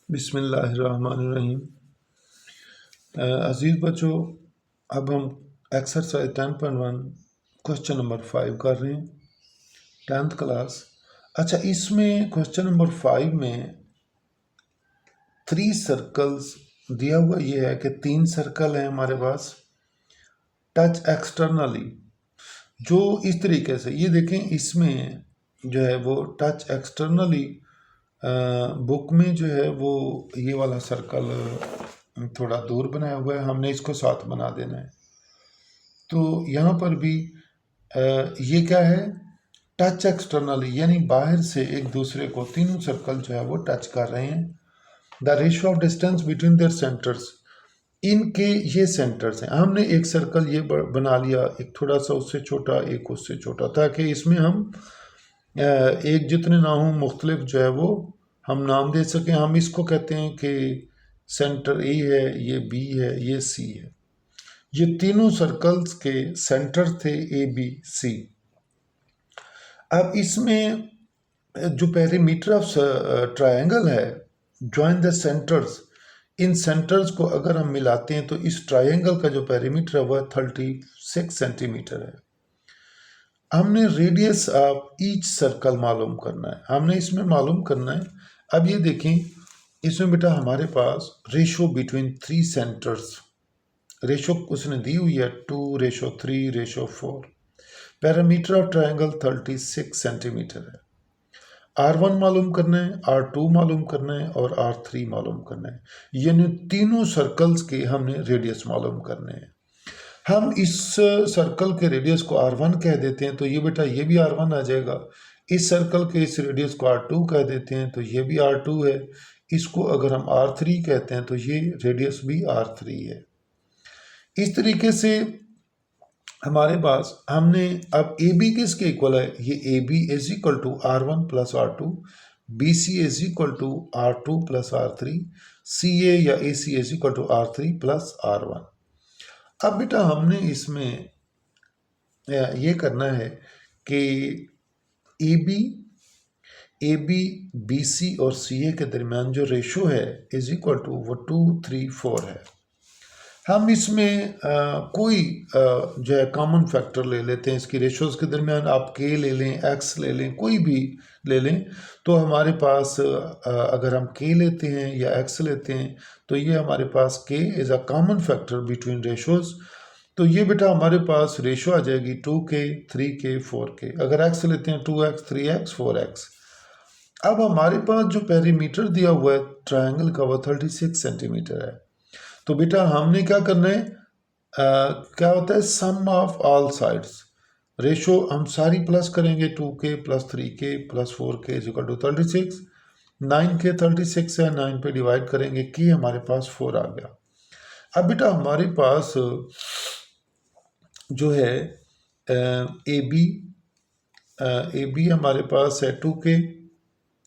बिस्मिल्लाहिर्रहमानिर्रहीम। अज़ीज़ बच्चों, अब हम एक्सरसाइज 10.1 क्वेश्चन नंबर 5 कर रहे हैं, 10th क्लास। अच्छा, इसमें क्वेश्चन नंबर 5 में 3 सर्कल्स दिया हुआ ये है कि 3 सर्कल हैं हमारे पास। टच एक्सटर्नली, जो इस तरीके से ये देखें, इसमें जो है वो टच एक्सटर्नली बुक में जो है वो ये वाला सर्कल थोड़ा दूर बनाया हुआ है, हमने इसको साथ बना देना है। तो यहाँ पर भी ये क्या है, टच एक्सटर्नली, यानी बाहर से एक दूसरे को तीनों सर्कल जो है वो टच कर रहे हैं। The ratio of distance between their centres, इनके ये सेंटर्स हैं। हमने एक सर्कल ये बना लिया, एक थोड़ा सा उससे छोटा, एक उससे छोटा, ताकि इसमें हम एक जितने ना हो मुख्तलिफ जो है वो हम नाम दे सकें। हम इसको कहते हैं कि सेंटर ए है, ये बी है, ये सी है। ये तीनों सर्कल्स के सेंटर थे ए बी सी। अब इसमें जो पेरीमीटर ऑफ ट्रायंगल है, join the centres, in centres को अगर हम मिलाते हैं तो इस ट्रायंगल का जो पेरीमीटर है वह 36 सेंटीमीटर है। हमने रेडियस ऑफ ईच सर्कल मालूम करना है, हमने इसमें मालूम करना है। अब ये देखें, इसमें बेटा हमारे पास रेशो बिटवीन 3 सेंटर्स, रेशो उसने दी हुई है 2:3:4। पैरामीटर ऑफ ट्रायंगल 36 सेंटीमीटर है। R1 मालूम करना है, R2 मालूम करना है और R3 मालूम करना है। यानी तीनों सर्कल्स के हमने रेडियस मालूम करने हैं। हम इस सर्कल के रेडियस को R1 कह देते हैं तो ये बेटा ये भी R1 आ जाएगा। इस सर्कल के इस रेडियस को R2 कह देते हैं तो ये भी R2 है। इसको अगर हम R3 कहते हैं तो ये रेडियस भी R3 है। इस तरीके से हमारे पास हमने अब ए बी किसके इक्वल है, ये A B is equal to R1 plus R2, B C is equal to R2 plus R3, C A या A C is equal to R3 plus R1। अब बेटा हमने इसमें ये करना है कि ए बी बी सी और सी ए के दरमियान जो रेशो है इज इक्वल टू वो 2:3:4 है। हम इसमें कोई जो है कॉमन फैक्टर ले लेते हैं इसकी रेशोज़ के दरमियान। आप के ले लें, एक्स ले लें, कोई भी ले लें, तो हमारे पास अगर हम के लेते हैं या एक्स लेते हैं तो ये हमारे पास के is a common factor between ratios. तो ये बेटा हमारे पास रेशो आ जाएगी 2k, 3k, 4k। अगर एक्स लेते हैं 2x, 3x, 4x। अब हमारे पास जो पेरीमीटर दिया हुआ है ट्रायंगल का वो 36 सेंटीमीटर है। तो बेटा हमने क्या करना है, क्या होता है, sum of all sides, ratio हम सारी प्लस करेंगे। 2k plus 3k plus 4k is equal to 36। 9k 36 है, 9 पे डिवाइड करेंगे कि हमारे पास 4 आ गया। अब बेटा हमारे पास जो है ए बी हमारे पास है 2k,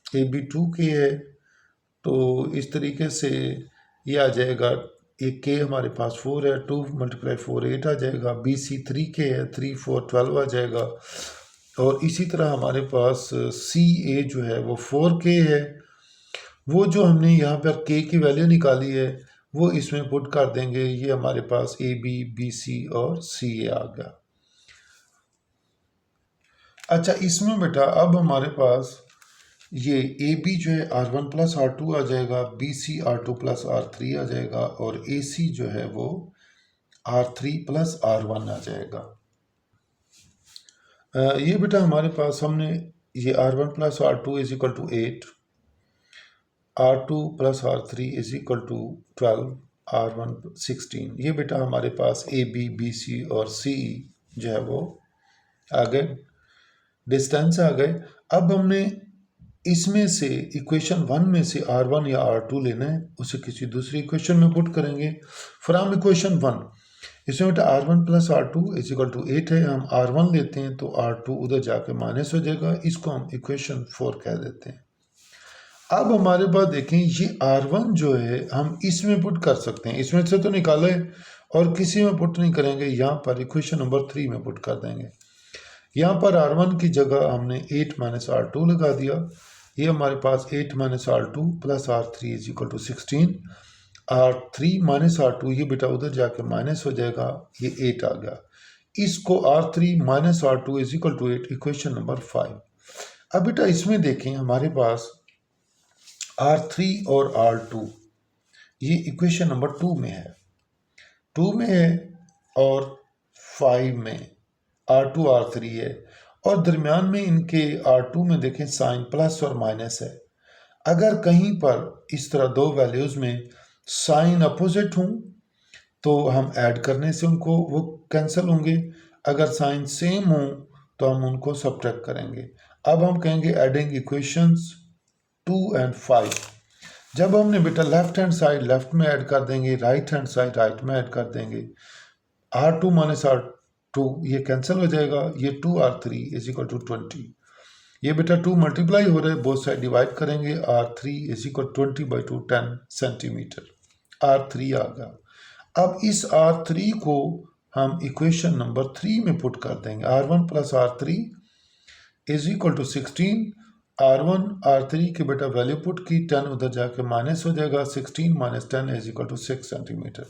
ए बी 2k है, तो इस तरीके से ये आ जाएगा। एक के हमारे पास 4 है, 2 × 4 8 आ जाएगा। बी सी 3k है, 3 4 12 आ जाएगा। और इसी तरह हमारे पास सी ए जो है वो 4k है। वो जो हमने यहाँ पर के की वैल्यू निकाली है वो इसमें पुट कर देंगे, ये हमारे पास ए बी बी सी और सी ए आ गया। अच्छा, इसमें बेटा अब हमारे पास ये ए बी जो है R1 प्लस R2 आ जाएगा, B C R2 plus R3 आ जाएगा और ए सी जो है वो R3 प्लस R1 आ जाएगा। ये बेटा हमारे पास हमने ये R1 plus R2 is equal to 8, R2 plus R3 is equal to 12, R1 16। ये बेटा हमारे पास ए बी बी सी और सी जो है वो आ गए, डिस्टेंस आ गए। अब हमने इसमें से इक्वेशन 1 में से R1 या R2 लेना है, उसे किसी दूसरी इक्वेशन में पुट करेंगे। फ्रॉम इक्वेशन 1 इसमें बेटा R1 plus R2 is equal to 8 है। हम R1 लेते हैं तो R2 उधर जाके माइनस हो जाएगा, इसको हम इक्वेशन 4 कह देते हैं। अब हमारे पास देखें, ये R1 जो है हम इसमें पुट कर सकते हैं, इसमें से तो निकाले और किसी में पुट नहीं करेंगे, यहाँ पर इक्वेशन नंबर 3 में पुट कर देंगे। यहाँ पर R1 की जगह हमने 8 - R2 लगा दिया। ये हमारे पास 8 minus R2 plus R3 is equal to 16। R3 minus R2 ये बेटा उधर जाके माइनस हो जाएगा, ये 8 आ गया। इसको R3 minus R2 is equal to 8, equation number 5। अब बेटा इसमें देखें हमारे पास R3 और R2 ये इक्वेशन नंबर 2 में है, 2 में है और 5 में R2 R3 है, और दरमियान में इनके R2 में देखें साइन प्लस और माइनस है। अगर कहीं पर इस तरह दो वैल्यूज़ में साइन अपोजिट हों तो हम ऐड करने से उनको वो कैंसिल होंगे, अगर साइन सेम हों तो हम उनको सब्ट्रैक्ट करेंगे। अब हम कहेंगे एडिंग इक्वेशंस 2 and 5। जब हमने बेटा लेफ्ट हैंड साइड लेफ्ट में ऐड कर देंगे, राइट हैंड साइड राइट में ऐड कर देंगे। R2 माइनस R2 ये कैंसिल हो जाएगा, ये 2R3 इज इक्वल टू 20। ये बेटा 2 मल्टीप्लाई हो रहा है, बोथ साइड डिवाइड करेंगे, R3 is equal 20/2 10 centimetre, R3 आ गया। अब इस R3 को हम इक्वेशन नंबर 3 में पुट कर देंगे, R1 plus R3 is equal to 16। R1 R3 के बेटा वैल्यू पुट की, 10 उधर जाके माइनस हो जाएगा, 16 minus 10 is equal to 6 centimetre,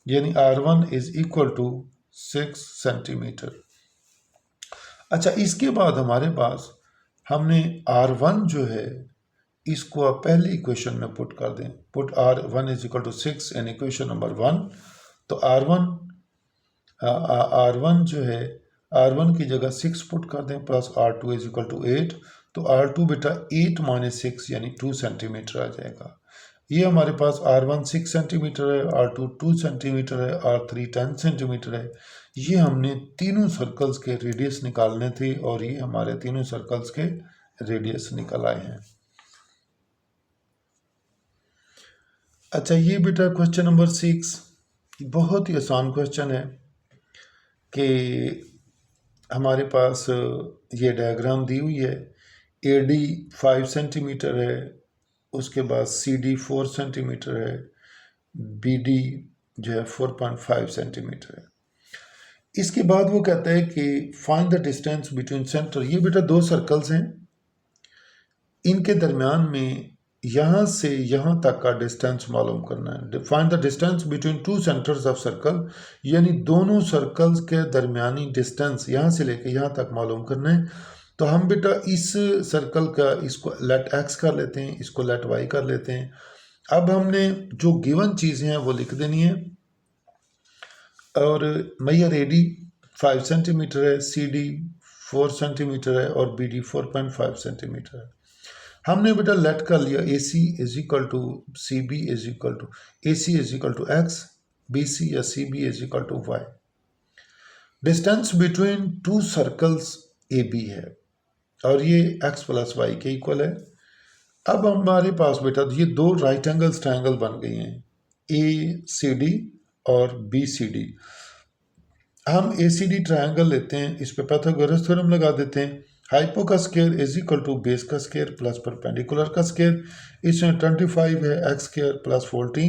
यानी R1 is equal to 6 centimetre. अच्छा, इसके बाद हमारे पास हमने R1 जो है इसको आप पहली इक्वेशन में पुट कर दें, put R1 is equal to 6 in equation number 1। तो R1 जो है R1 की जगह 6 पुट कर दें, plus R2 is equal to 8। तो R2 बेटा 8 माइनस 6 यानी 2 सेंटीमीटर आ जाएगा। ये हमारे पास R1 6 सेंटीमीटर है, R2 2 सेंटीमीटर है, R3 10 सेंटीमीटर है। ये हमने तीनों सर्कल्स के रेडियस निकालने थे और ये हमारे तीनों सर्कल्स के रेडियस निकल आए हैं। अच्छा, ये बेटा क्वेश्चन नंबर 6 बहुत ही आसान क्वेश्चन है कि हमारे पास ये डायग्राम दी हुई है, AD 5 सेंटीमीटर है, उसके बाद CD 4 सेंटीमीटर है, BD जो है 4.5 सेंटीमीटर है। इसके बाद वो कहता है कि find the distance between centre. ये बेटा दो सर्कल्स हैं, इनके दरमियान में यहाँ से यहाँ तक का डिस्टेंस मालूम करना है। Find the distance between two centres of circle, यानी दोनों सर्कल्स के दरमियानी डिस्टेंस यहाँ से लेके यहाँ तक मालूम करना है। तो हम बेटा इस सर्कल का इसको लेट x कर लेते हैं, इसको लेट y कर लेते हैं। अब हमने जो गिवन चीज़ें हैं वो लिख देनी है, और मेजर AD 5 सेंटीमीटर है, CD 4 सेंटीमीटर है और BD 4.5 सेंटीमीटर है। हमने बेटा लेट कर लिया AC is equal to CB is equal to AC is equal to X, BC या CB is equal to Y। Distance between two circles AB है और ये X प्लस Y के इक्वल है। अब हमारे पास बेटा ये दो राइट एंगल्स ट्रायंगल बन गए हैं, ACD और BCD। हम ACD ट्रायंगल लेते हैं, इस पे पाइथागोरस थ्योरम लगा देते हैं, हाइपो का square is equal to base का स्क्वायर प्लस परपेंडिकुलर का स्क्वायर। इसमें 25 है, एक्स स्क्वायर प्लस 14,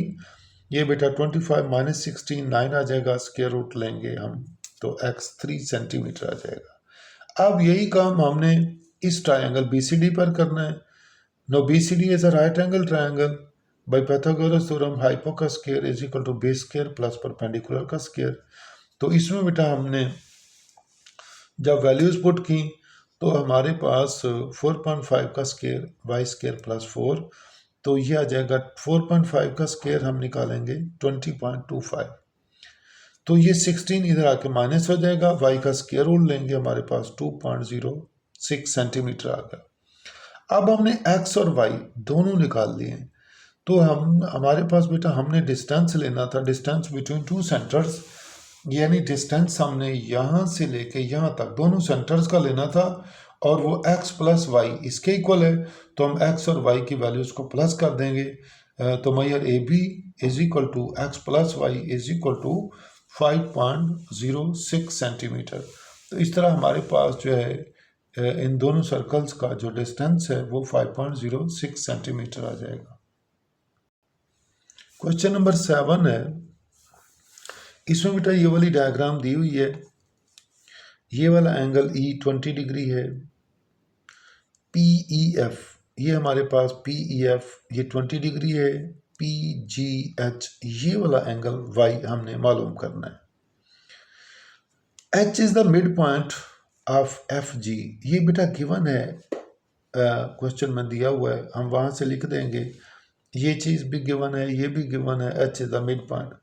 ये बेटा 25 माइनस 16 9 आ जाएगा, स्क्वायर रूट लेंगे हम तो x 3 सेंटीमीटर आ जाएगा। अब यही काम हमने इस ट्रायंगल BCD पर करना है। No BCD is a right angle triangle, by Pythagoras theorem hypo का square is equal to base square plus perpendicular का स्क्वायर। तो इसमें बेटा हमने जब वैल्यूज पुट की तो हमारे पास 4.5 का स्क्वायर y स्क्वायर प्लस 4, तो ये आ जाएगा 4.5 का स्क्वायर हम निकालेंगे 20.25, तो ये 16 इधर आके माइनस हो जाएगा, y का स्क्वायर रूट लेंगे, हमारे पास 2.06 सेंटीमीटर आ गया। अब हमने x और y दोनों निकाल लिए हैं, तो हमारे पास बेटा हमने डिस्टेंस लेना था, डिस्टेंस बिटवीन टू सेंटर्स, यानी डिस्टेंस हमने यहाँ से लेके यहाँ तक दोनों सेंटर्स का लेना था, और वो x प्लस वाई इसके इक्वल है, तो हम x और y की वैल्यूज को प्लस कर देंगे। तो measure AB is equal to x plus Y is equal to 5.06 centimetre. तो इस तरह हमारे पास जो है इन दोनों सर्कल्स का जो डिस्टेंस है वो 5.06 सेंटीमीटर आ जाएगा। क्वेश्चन नंबर 7 है, इसमें बेटा ये वाली डायग्राम दी हुई है, ये वाला एंगल E 20 डिग्री है, PEF ये हमारे पास पी ई एफ ये 20 डिग्री है, पी जी एच ये वाला एंगल वाई हमने मालूम करना है। H is the mid point of F G, ये बेटा गिवन है, क्वेश्चन में दिया हुआ है, हम वहां से लिख देंगे। ये चीज़ भी गिवन है, ये भी गिवन है, H is the mid point.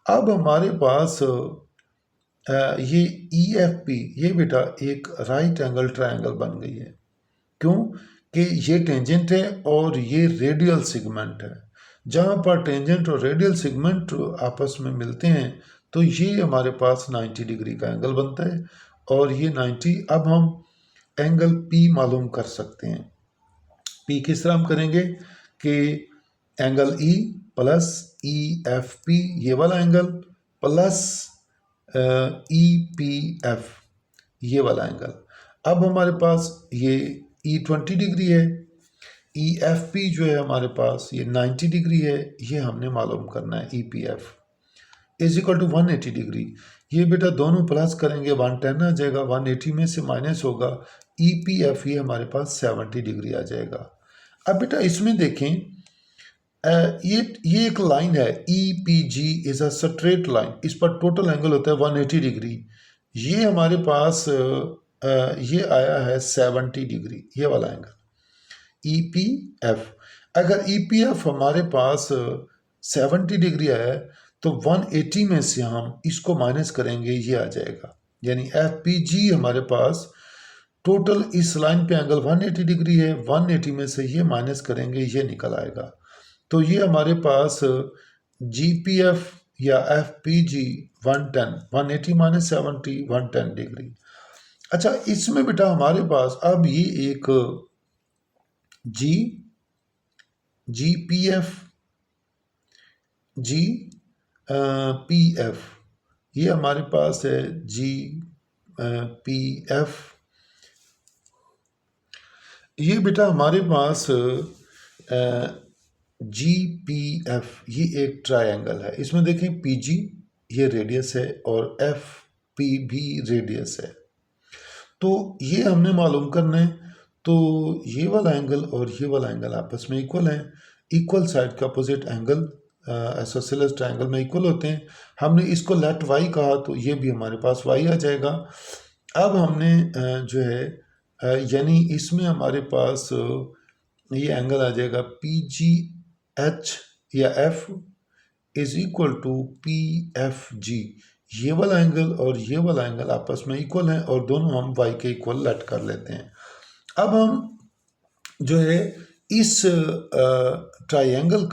अब हमारे पास ये ई एफ पी ये बेटा एक राइट एंगल ट्रायंगल बन गई है। क्यों? कि ये टेंजेंट है और ये रेडियल सेगमेंट है। जहाँ पर टेंजेंट और रेडियल सेगमेंट आपस में मिलते हैं तो ये हमारे पास 90 डिग्री का एंगल बनता है। और ये 90, अब हम एंगल पी मालूम कर सकते हैं। पी किस तरह हम करेंगे कि angle E plus E F P ये वाला एंगल प्लस ई पी एफ ये वाला एंगल। अब हमारे पास ये ई 20 डिग्री है, ई एफ पी जो है हमारे पास ये 90 डिग्री है, ये हमने मालूम करना है। E P F is equal to 180 degree. ये बेटा दोनों प्लस करेंगे 110 आ जाएगा, 180 में से माइनस होगा, ई पी एफ ये हमारे पास 70 डिग्री आ जाएगा। अब बेटा इसमें देखें, ये एक लाइन है, E P G is a straight line, इस पर टोटल एंगल होता है 180 डिग्री। ये हमारे पास ये आया है 70 डिग्री ये वाला एंगल ई पी एफ। अगर ई पी एफ हमारे पास 70 डिग्री आया है तो 180 में से हम इसको माइनस करेंगे, ये आ जाएगा। यानी एफ पी जी हमारे पास टोटल इस लाइन पे एंगल 180 डिग्री है, 180 में से ये माइनस करेंगे, ये निकल आएगा। तो ये हमारे पास जी पी एफ या F P G 110, 180 minus 70, 110 degree. अच्छा, इसमें बेटा हमारे पास अब ये एक G G P F G P F ये हमारे पास है जी पी एफ। ये बेटा हमारे पास जी पी एफ ये एक ट्रायंगल है। इसमें देखें पी जी ये रेडियस है और एफ पी भी रेडियस है। तो ये हमने मालूम करना है। तो ये वाला एंगल और ये वाला एंगल आपस में इक्वल है। इक्वल साइड के अपोजिट एंगल आइसोसेलेस ट्रायंगल में इक्वल होते हैं। हमने इसको लेट वाई कहा तो ये भी हमारे पास वाई आ जाएगा। अब हमने जो है यानी इसमें हमारे पास ये एंगल आ जाएगा पी जी एच या F is equal to P F G. ये वाला एंगल और ये वाला एंगल आपस में इक्वल है और दोनों हम वाई के इक्वल लेट कर लेते हैं। अब हम जो है इस ट्रायंगल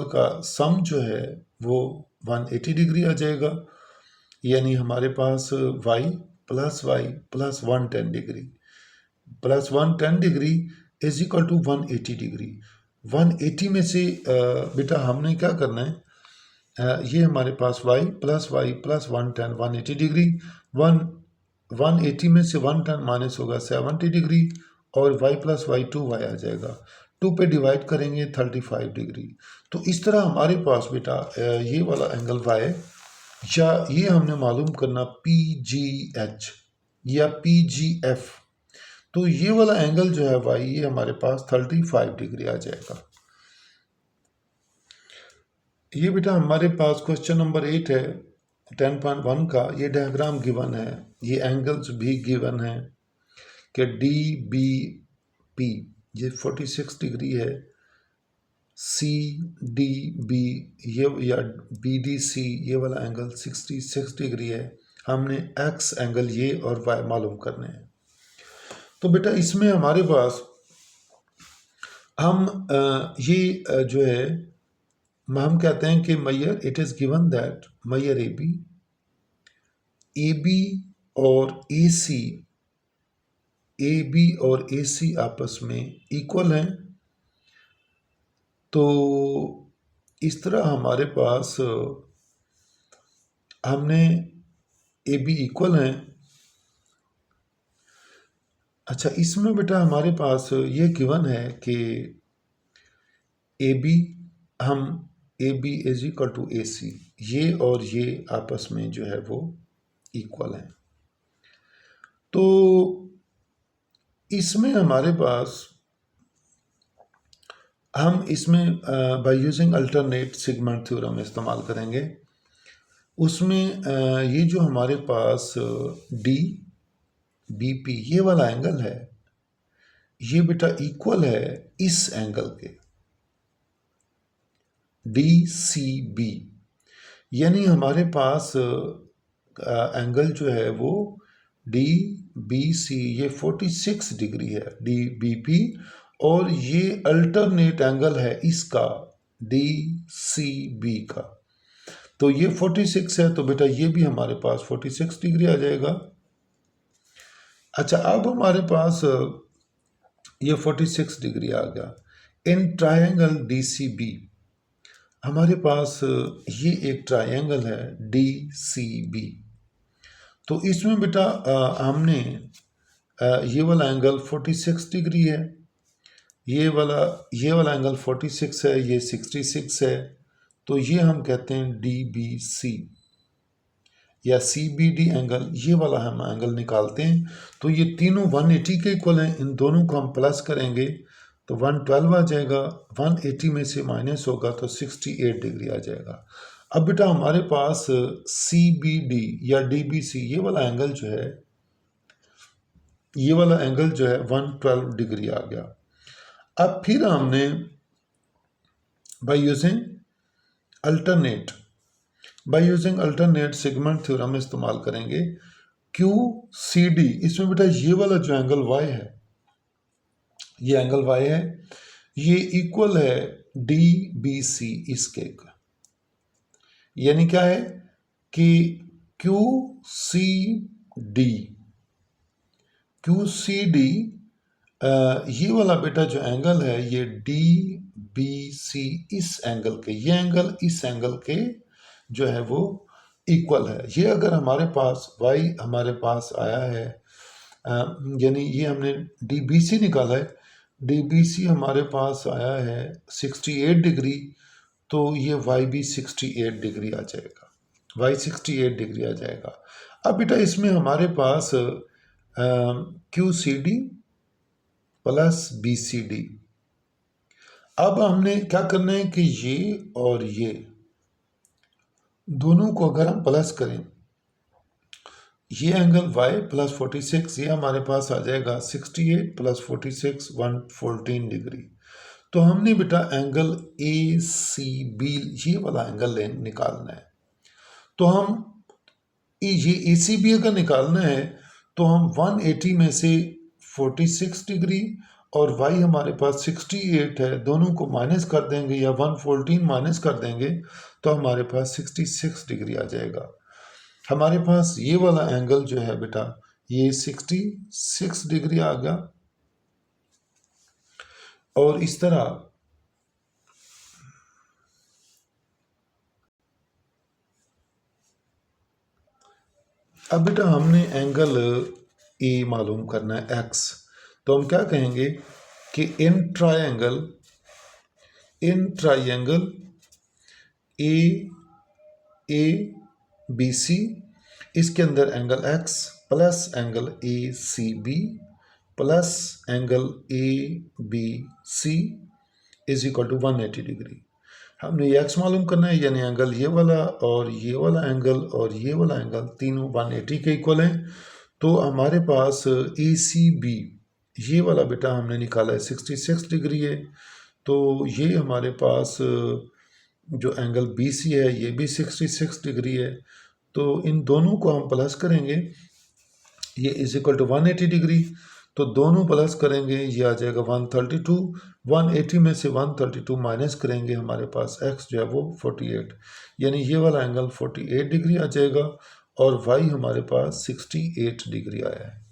का सम जो है वो 180 डिग्री आ जाएगा। यानी हमारे पास y plus 110 degree plus 110 degree is equal to 180 degree. 180 में से बेटा हमने क्या करना है, ये हमारे पास y प्लस 110 180 डिग्री। 180 में से 110 माइनस होगा 70 डिग्री और y प्लस वाई 2y आ जाएगा। 2 पे डिवाइड करेंगे 35 डिग्री। तो इस तरह हमारे पास बेटा ये वाला एंगल y या ये हमने मालूम करना पी जी एच या पी जी एफ। तो ये वाला एंगल जो है y ये हमारे पास 35 डिग्री आ जाएगा। ये बेटा हमारे पास क्वेश्चन नंबर 8 है 10.1 का। ये डायग्राम गिवन है, ये एंगल्स भी गिवन है कि डी बी पी ये 46 डिग्री है, सी डी बी ये या बी डी सी ये वाला एंगल 66 डिग्री है। हमने एक्स एंगल ये और वाई मालूम करने हैं। तो बेटा इसमें हमारे पास हम ये जो है हम कहते हैं कि मैयर इट इज गिवन दैट मैयर ए बी और ए सी आपस में इक्वल हैं। तो इस तरह हमारे पास हमने ए बी इक्वल हैं। अच्छा, इसमें बेटा हमारे पास ये गिवन है कि ए बी हम A B is equal to A C, ये और ये आपस में जो है वो इक्वल हैं। तो इसमें हमारे पास हम इसमें by using alternate segment theorem इस्तेमाल करेंगे। उसमें ये जो हमारे पास डी बी पी ये वाला एंगल है, ये बेटा इक्वल है इस एंगल के डी सी बी, यानी हमारे पास एंगल जो है वो डी बी सी ये 46 डिग्री है डी बी पी, और ये अल्टरनेट एंगल है इसका डी सी बी का। तो ये 46 है, तो बेटा ये भी हमारे पास 46 डिग्री आ जाएगा। अच्छा, अब हमारे पास ये 46 डिग्री आ गया। In triangle D C B हमारे पास ये एक ट्रायंगल है डी सी बी, तो इसमें बेटा हमने ये वाला एंगल 46 डिग्री है, ये वाला एंगल 46 है, ये 66 है, तो ये हम कहते हैं डी बी सी या सी बी डी एंगल, ये वाला हम एंगल निकालते हैं। तो ये तीनों 180 के इक्वल हैं, इन दोनों को हम प्लस करेंगे तो 112 आ जाएगा, 180 में से माइनस होगा तो 68 डिग्री आ जाएगा। अब बेटा हमारे पास सी बी डी या डी बी सी ये वाला एंगल जो है, ये वाला एंगल जो है 112 डिग्री आ गया। अब फिर हमने by using alternate segment theorem इस्तेमाल करेंगे। क्यू सी डी, इसमें बेटा ये वाला जो एंगल y है, ये एंगल y है, ये इक्वल है डी बी सी इसके, यानी क्या है कि क्यू सी डी ये वाला बेटा जो एंगल है ये डी बी सी इस एंगल के, ये एंगल इस एंगल के जो है वो इक्वल है। ये अगर हमारे पास y हमारे पास आया है, यानी ये हमने डी बी सी निकाला है, डी बी सी हमारे पास आया है 68 डिग्री, तो ये y भी 68 डिग्री आ जाएगा, y 68 डिग्री आ जाएगा। अब बेटा इसमें हमारे पास Q C D plus B C D, अब हमने क्या करना है कि ये और ये दोनों को अगर हम प्लस करें, ये एंगल y प्लस 46 ये हमारे पास आ जाएगा 68 प्लस 46 114 डिग्री। तो हमने बेटा एंगल ए सी बी ये वाला एंगल निकालना है। तो हम ये ए सी बी अगर निकालना है तो हम 180 में से 46 डिग्री और y हमारे पास 68 है, दोनों को माइनस कर देंगे या 114 माइनस कर देंगे तो हमारे पास 66 डिग्री आ जाएगा। हमारे पास ये वाला एंगल जो है बेटा ये 66 डिग्री आ गया। और इस तरह अब बेटा हमने एंगल ए मालूम करना है x, तो हम क्या कहेंगे कि in triangle A B C इसके अंदर angle x plus angle A C B plus angle A B C is equal to 180 degree. हमने ये x मालूम करना है, यानी एंगल ये वाला और ये वाला एंगल और ये वाला एंगल तीनों 180 के इक्वल हैं। तो हमारे पास ए सी बी ये वाला बेटा हमने निकाला है 66 डिग्री है, तो ये हमारे पास जो एंगल बी सी है ये भी 66 डिग्री है। तो इन दोनों को हम प्लस करेंगे, ये इज इक्वल टू 180 डिग्री, तो दोनों प्लस करेंगे ये आ जाएगा 132। 180 में से 132 माइनस करेंगे, हमारे पास x जो है वो 48, यानी ये वाला एंगल 48 डिग्री आ जाएगा और y हमारे पास 68 डिग्री आया है।